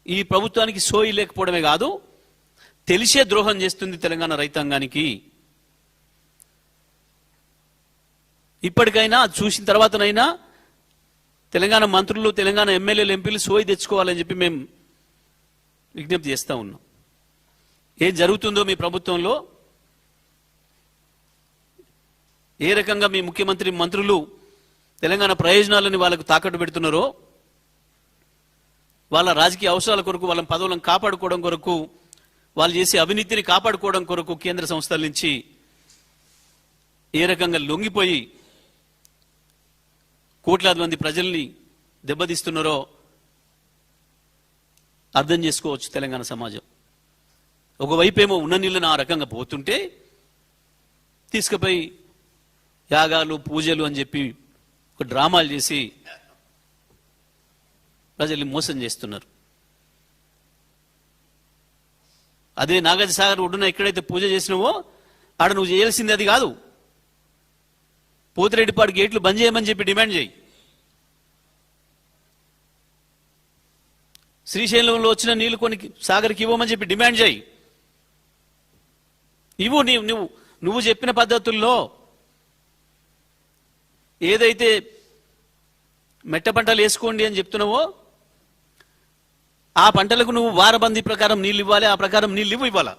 ఈ ప్రభుత్వానికి సోయి లేకపోవడమే కాదు, తెలిసే ద్రోహం చేస్తుంది తెలంగాణ రైతాంగానికి. ఇప్పటికైనా చూసిన తర్వాతనైనా తెలంగాణ మంత్రులు, తెలంగాణ ఎమ్మెల్యేలు, ఎంపీలు సోయి తెచ్చుకోవాలని చెప్పి మేము విజ్ఞప్తి చేస్తూ ఉన్నాం. ఏం జరుగుతుందో మీ ప్రభుత్వంలో, ఏ రకంగా మీ ముఖ్యమంత్రి, మంత్రులు తెలంగాణ ప్రయోజనాలని వాళ్ళకు తాకట్టు పెడుతున్నారో, వాళ్ళ రాజకీయ అవసరాల కొరకు, వాళ్ళ పదవులను కాపాడుకోవడం కొరకు, వాళ్ళు చేసే అవినీతిని కాపాడుకోవడం కొరకు కేంద్ర సంస్థల నుంచి ఏ రకంగా లొంగిపోయి కోట్లాది మంది ప్రజల్ని దెబ్బతీస్తున్నారో అర్థం చేసుకోవచ్చు తెలంగాణ సమాజం. ఒకవైపేమో ఉన్న నీళ్ళని ఆ రకంగా పోతుంటే తీసుకుపోయి యాగాలు, పూజలు అని చెప్పి ఒక డ్రామాలు చేసి ప్రజల్ని మోసం చేస్తున్నారు. అదే నాగార్జున సాగర్ ఒడ్డున ఎక్కడైతే పూజ చేసినావో ఆడ నువ్వు చేయాల్సింది అది కాదు. పోతిరెడ్డిపాడు గేట్లు బంద్ చేయమని చెప్పి డిమాండ్ చేయి. శ్రీశైలంలో వచ్చిన నీళ్లు కొన్ని సాగర్కి ఇవ్వమని చెప్పి డిమాండ్ చేయి. ఇవ్వు. నువ్వు చెప్పిన పద్ధతుల్లో ఏదైతే మెట్ట పంటలు వేసుకోండి అని చెప్తున్నావో ఆ పంటలకు నువ్వు వారబందీ ప్రకారం నీళ్ళు ఇవ్వాలి, ఆ ప్రకారం నీళ్ళు ఇవ్వాలా.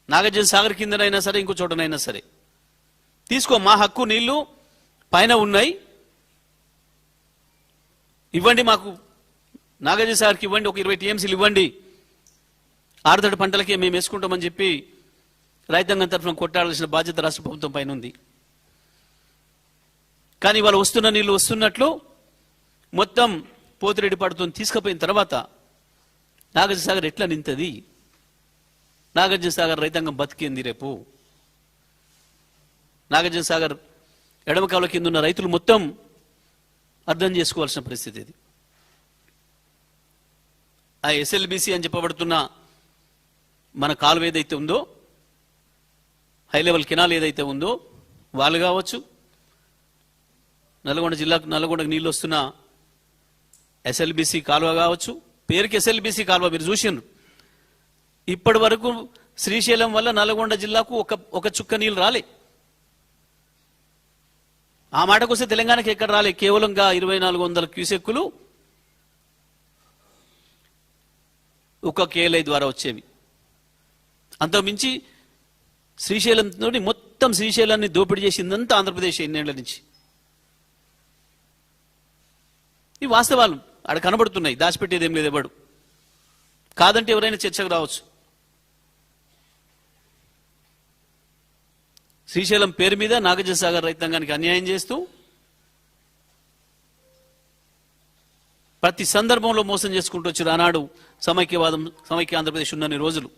నాగార్జున సాగర్ కిందనైనా సరే, ఇంకో చోటనైనా సరే తీసుకో. మా హక్కు, నీళ్లు పైన ఉన్నాయి, ఇవ్వండి మాకు. నాగార్జున సాగర్కి ఇవ్వండి, ఒక 20 టీఎంసీలు ఇవ్వండి, ఆరుతడి పంటలకే మేము వేసుకుంటామని చెప్పి రైతాంగం తరఫున కొట్టాడాల్సిన బాధ్యత రాష్ట్ర ప్రభుత్వం పైన ఉంది. కానీ వాళ్ళు వస్తున్న నీళ్లు వస్తున్నట్లు మొత్తం పోతిరెడ్డిపాడుతో తీసుకుపోయిన తర్వాత నాగార్జున సాగర్ ఎట్లా నింతది? నాగార్జున సాగర్ రైతాంగం బతికింది రేపు. నాగార్జున సాగర్ ఎడమ కాలువ కింద ఉన్న రైతులు మొత్తం అర్థం చేసుకోవాల్సిన పరిస్థితి ఇది. ఆ ఎస్ఎల్బిసి అని చెప్పబడుతున్న మన కాలువ ఏదైతే ఉందో, హై లెవెల్ కెనాల్ ఏదైతే ఉందో, వాళ్ళు కావచ్చు, నల్గొండ జిల్లాకు, నల్గొండకు నీళ్ళు వస్తున్న ఎస్ఎల్బిసి కాలువ కావచ్చు. పేరుకి ఎస్ఎల్బిసి కాలువ మీరు చూసిండ్రు. ఇప్పటి వరకు శ్రీశైలం వల్ల నల్గొండ జిల్లాకు ఒక చుక్క నీళ్ళు రాలే. ఆ మాటకు వస్తే తెలంగాణకి ఎక్కడ రాలే. కేవలంగా 2400 క్యూసెక్కులు ఒక కేఎల్ఐ ద్వారా వచ్చేవి. అంతకుమించి శ్రీశైలంతో మొత్తం శ్రీశైలాన్ని దోపిడీ చేసిందంతా ఆంధ్రప్రదేశ్ ఎన్నేళ్ల నుంచి. ఈ వాస్తవాలు ఆడ కనబడుతున్నాయి, దాచిపెట్టేది ఏం లేదు. ఎవడు కాదంటే ఎవరైనా చర్చకు రావచ్చు. శ్రీశైలం పేరు మీద నాగార్జున సాగర్ రైతాంగానికి అన్యాయం చేస్తూ ప్రతి సందర్భంలో మోసం చేసుకుంటూ వచ్చారు. ఆనాడు సమైక్యవాదం, సమైక్య ఆంధ్రప్రదేశ్ ఉన్నన్ని రోజులు.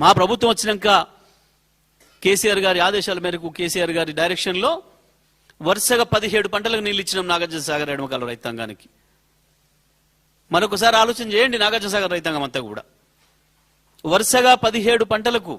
మా ప్రభుత్వం వచ్చినాక కేసీఆర్ గారి ఆదేశాల మేరకు, కేసీఆర్ గారి డైరెక్షన్లో వరుసగా 17 పంటలకు నీళ్ళు ఇచ్చినాం నాగార్జున సాగర్ ఎడమకాల రైతాంగానికి. మరొకసారి ఆలోచన చేయండి. నాగార్జున సాగర్ రైతాంగం అంతా కూడా వరుసగా 17 పంటలకు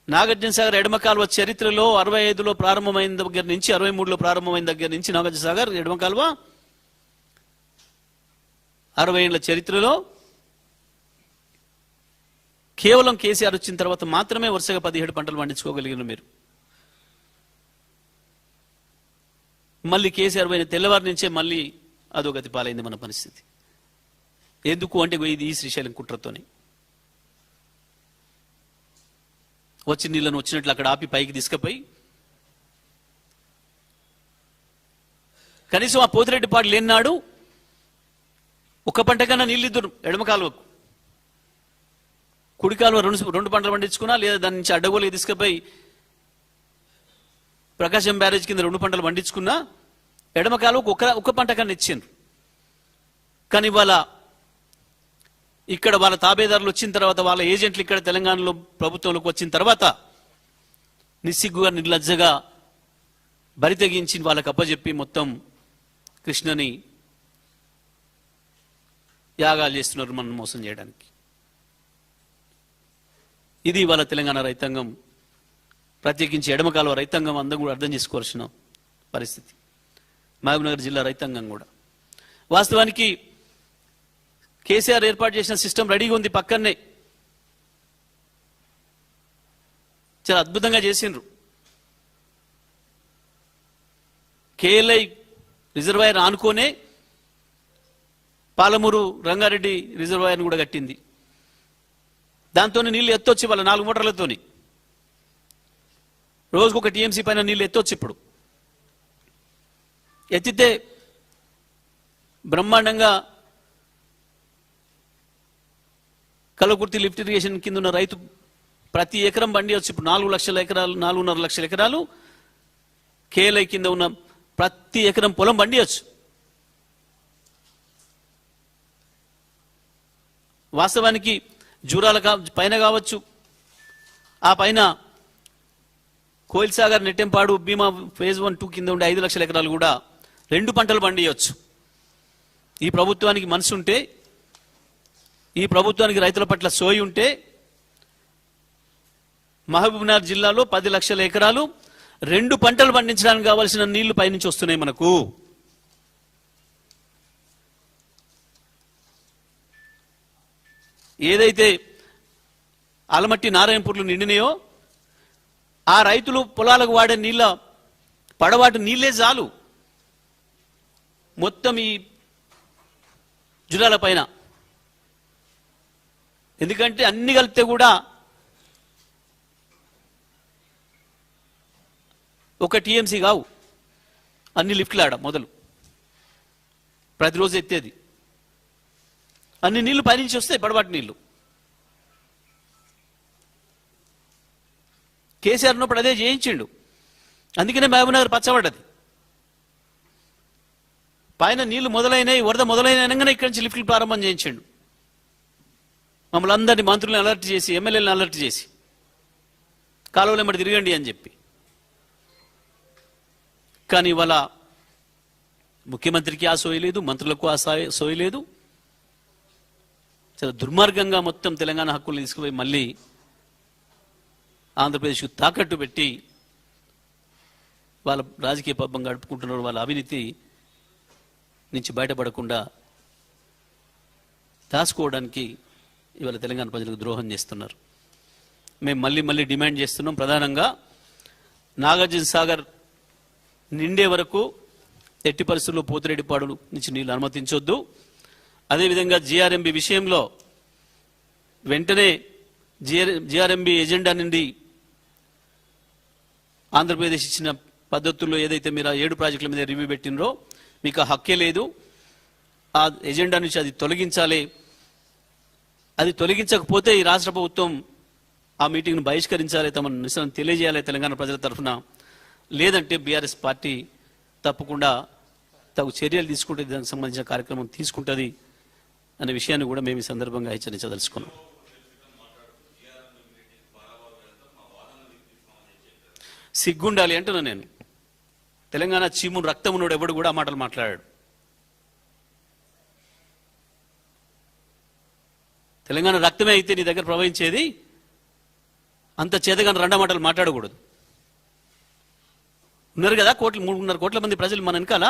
నాగార్జున సాగర్ ఎడమ కాలువ చరిత్రలో 65లో ప్రారంభమైన దగ్గర నుంచి, 63లో ప్రారంభమైన దగ్గర నుంచి నాగార్జున సాగర్ ఎడమ కాలువ 60 ఏళ్ల చరిత్రలో కేవలం కేసీఆర్ వచ్చిన తర్వాత మాత్రమే వరుసగా 17 పంటలు పండించుకోగలిగిన మీరు. మళ్ళీ కేసీఆర్ పోయిన తెల్లవారి నుంచే మళ్ళీ అధోగతి పాలైంది మన పరిస్థితి. ఎందుకు అంటే ఇది ఈ శ్రీశైలం కుట్రతోనే. వచ్చి నీళ్ళను వచ్చినట్లు అక్కడ ఆపి పైకి తీసుకుపోయి కనీసం ఆ పోతిరెడ్డిపాడు లేనాడు ఒక పంట కన్నా నీళ్ళు ఇద్దరు. ఎడమ కాలువకు, కుడి కాలువ 2 పంటలు పండించుకున్నా, లేదా దాని నుంచి అడ్డగోలు తీసుకుపోయి ప్రకాశం బ్యారేజ్ కింద 2 పంటలు పండించుకున్నా ఎడమ కాలువకు ఒక పంట కన్నా ఇచ్చిండ్రు. కానీ వాళ్ళ ఇక్కడ వాళ్ళ తాబేదారులు వచ్చిన తర్వాత, వాళ్ళ ఏజెంట్లు ఇక్కడ తెలంగాణలో ప్రభుత్వంలోకి వచ్చిన తర్వాత నిస్సిగ్గుగా, నిర్లజ్జగా బరి తెగించి వాళ్ళకి అప్పచెప్పి మొత్తం కృష్ణని యాగాలు చేస్తున్నారు మనం మోసం చేయడానికి. ఇది వాళ్ళ తెలంగాణ రైతాంగం, ప్రత్యేకించి ఎడమ కాలువ రైతాంగం అందరం కూడా అర్థం చేసుకోవాల్సిన పరిస్థితి. మహబూబ్నగర్ జిల్లా రైతాంగం కూడా. వాస్తవానికి కేసీఆర్ ఏర్పాటు చేసిన సిస్టమ్ రెడీగా ఉంది, పక్కనే చాలా అద్భుతంగా చేసిండ్రు. కేఎల్ఐ రిజర్వాయర్ ఆనుకోనే పాలమూరు రంగారెడ్డి రిజర్వాయర్ను కూడా కట్టింది. దాంతో నీళ్లు ఎత్తొచ్చి వాళ్ళ 4 మోటార్లతోని రోజుకు 1 టీఎంసీ పైన నీళ్లు ఎత్తొచ్చు. ఇప్పుడు ఎత్తితే బ్రహ్మాండంగా కలకుర్తి లిఫ్ట్ ఇరిగేషన్ కింద ఉన్న రైతు ప్రతి ఎకరం పండియొచ్చు. ఇప్పుడు 4 లక్షల ఎకరాలు, 4.5 లక్షల ఎకరాలు కేఎల్ఐ కింద ఉన్న ప్రతి ఎకరం పొలం పండియొచ్చు. వాస్తవానికి జూరాల పైన కావచ్చు, ఆ పైన కోయిల్ సాగర్, నెట్టెంపాడు, భీమా ఫేజ్ 1, 2 కింద ఉండే 5 లక్షల ఎకరాలు కూడా 2 పంటలు పండియొచ్చు. ఈ ప్రభుత్వానికి మనసు ఉంటే, ఈ ప్రభుత్వానికి రైతుల పట్ల సోయి ఉంటే మహబూబ్నగర్ జిల్లాలో 10 లక్షల ఎకరాలు 2 పంటలు పండించడానికి కావాల్సిన నీళ్లు పైనుంచి వస్తున్నాయి మనకు. ఏదైతే ఆలమట్టి నారాయణపూర్లు నిండినాయో ఆ రైతులు పొలాలకు వాడే నీళ్ళ పడవాటి నీళ్లే చాలు మొత్తం ఈ జులాల పైన. ఎందుకంటే అన్ని కలిపితే కూడా 1 టీఎంసీ కావు, అన్ని లిఫ్ట్లు మొదలు ప్రతిరోజు ఎత్తేది. అన్ని నీళ్లు పైనుంచి వస్తాయి, పడవాటి నీళ్లు. కేసీఆర్ ఉన్నప్పుడు అదే చేయించిండు, అందుకనే మహబూబ్నగర్ పచ్చబడ్డది. పైన నీళ్లు మొదలైనవి, వరద మొదలైనగానే ఇక్కడి నుంచి లిఫ్ట్లు ప్రారంభం చేయించిండు. మమ్మల్ని అందరినీ మంత్రులను అలర్ట్ చేసి, ఎమ్మెల్యేలను అలర్ట్ చేసి కాలువలు ఎమ్మటి తిరగండి అని చెప్పి. కానీ ఇవాళ ముఖ్యమంత్రికి ఆ సోయి లేదు, మంత్రులకు ఆ సోయి లేదు. చాలా దుర్మార్గంగా మొత్తం తెలంగాణ హక్కులు తీసుకుపోయి మళ్ళీ ఆంధ్రప్రదేశ్కు తాకట్టు పెట్టి వాళ్ళ రాజకీయ పబ్బం గడుపుకుంటున్నారు. వాళ్ళ అవినీతి నుంచి బయటపడకుండా దాచుకోవడానికి ఇవాళ తెలంగాణ ప్రజలకు ద్రోహం చేస్తున్నారు. మేము మళ్ళీ డిమాండ్ చేస్తున్నాం. ప్రధానంగా నాగార్జున సాగర్ నిండే వరకు ఎట్టి పరిస్థితుల్లో పోతిరెడ్డిపాడు నుంచి నీళ్లు అనుమతించొద్దు. అదేవిధంగా జిఆర్ఎంబి విషయంలో వెంటనే జిఆర్ఎంబి ఎజెండా నుండి ఆంధ్రప్రదేశ్ ఇచ్చిన పద్ధతుల్లో ఏదైతే మీరు 7 ప్రాజెక్టుల మీద రివ్యూ పెట్టినరో మీకు ఆ హక్కే లేదు. ఆ ఎజెండా నుంచి అది తొలగించాలి. అది తొలగించకపోతే ఈ రాష్ట్ర ప్రభుత్వం ఆ మీటింగ్ను బహిష్కరించాలి, తమ నిరసన తెలియజేయాలి తెలంగాణ ప్రజల తరఫున. లేదంటే బీఆర్ఎస్ పార్టీ తప్పకుండా తగు చర్యలు తీసుకుంటే దానికి సంబంధించిన కార్యక్రమం తీసుకుంటుంది అనే విషయాన్ని కూడా మేము ఈ సందర్భంగా హెచ్చరించదలుచుకున్నాం. సిగ్గుండాలి అంటున్నా నేను. తెలంగాణ చీమును రక్తమునోడు ఎవడు కూడా ఆ మాటలు మాట్లాడాడు. తెలంగాణ రక్తమే అయితే నీ దగ్గర ప్రవహించేది, అంత చేతగాని 2 మాటలు మాట్లాడకూడదు. ఉన్నారు కదా 3.5 కోట్ల మంది ప్రజలు మన వెనకాల.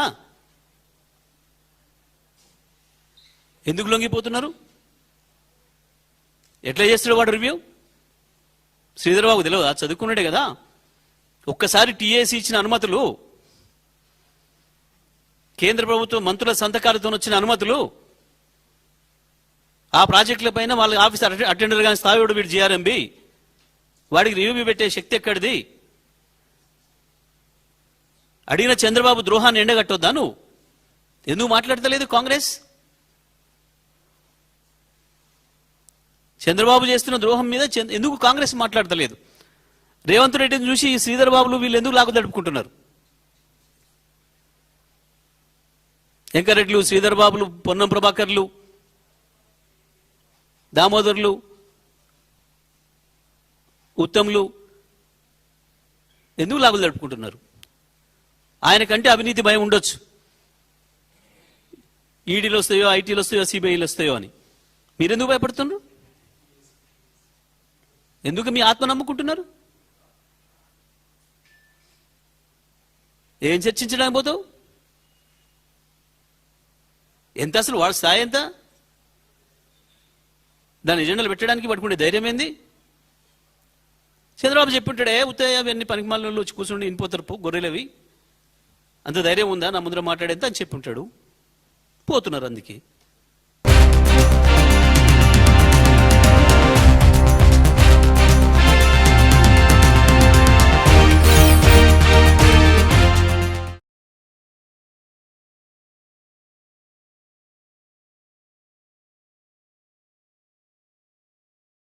ఎందుకు లొంగిపోతున్నారు? ఎట్లా చేస్తాడు వాడు రివ్యూ? శ్రీధర్ బాబు తెలియదా? చదువుకున్నాడే కదా. ఒక్కసారి టీఏసీ ఇచ్చిన అనుమతులు, కేంద్ర ప్రభుత్వం మంత్రుల సంతకాలతో వచ్చిన అనుమతులు, ఆ ప్రాజెక్టుల పైన వాళ్ళ ఆఫీసర్ అటెండర్ కానీ స్థాయిడు వీడు జిఆర్ఎంబి, వాడికి రివ్యూ పెట్టే శక్తి ఎక్కడిది? అడిగిన చంద్రబాబు ద్రోహాన్ని ఎండగట్టొద్దా నువ్వు? ఎందుకు మాట్లాడతలేదు కాంగ్రెస్? చంద్రబాబు చేస్తున్న ద్రోహం మీద ఎందుకు కాంగ్రెస్ మాట్లాడతలేదు? రేవంత్ రెడ్డిని చూసి శ్రీధర్ బాబులు వీళ్ళు ఎందుకు లాగు తడుపుకుంటున్నారు? వెంకరెడ్లు, శ్రీధర్ బాబులు, పొన్నం ప్రభాకర్లు, దామోదర్లు, ఉత్తమ్లు ఎందుకు లాగులు తడుపుకుంటున్నారు? ఆయనకంటే అవినీతి భయం ఉండొచ్చు. ఈడీలు వస్తాయో, ఐటీలు వస్తాయో, సిబిఐలు వస్తాయో అని. మీరెందుకు భయపడుతున్నారు? ఎందుకు మీ ఆత్మ నమ్ముకుంటున్నారు? ఏం చర్చించడానికి పోతావు? ఎంత అసలు వాడి స్థాయి ఎంత? దాని ఎజెండాలు పెట్టడానికి పట్టుకునే ధైర్యం ఏంది? చంద్రబాబు చెప్పుంటాడే ఉత్తయ్య అవన్నీ పనికిమాలలో వచ్చి కూర్చుండి ఇనిపోతారు గొర్రెలవి, అంత ధైర్యం ఉందా నా ముందర మాట్లాడేంత అని చెప్పుంటాడు. పోతున్నారు అందుకే.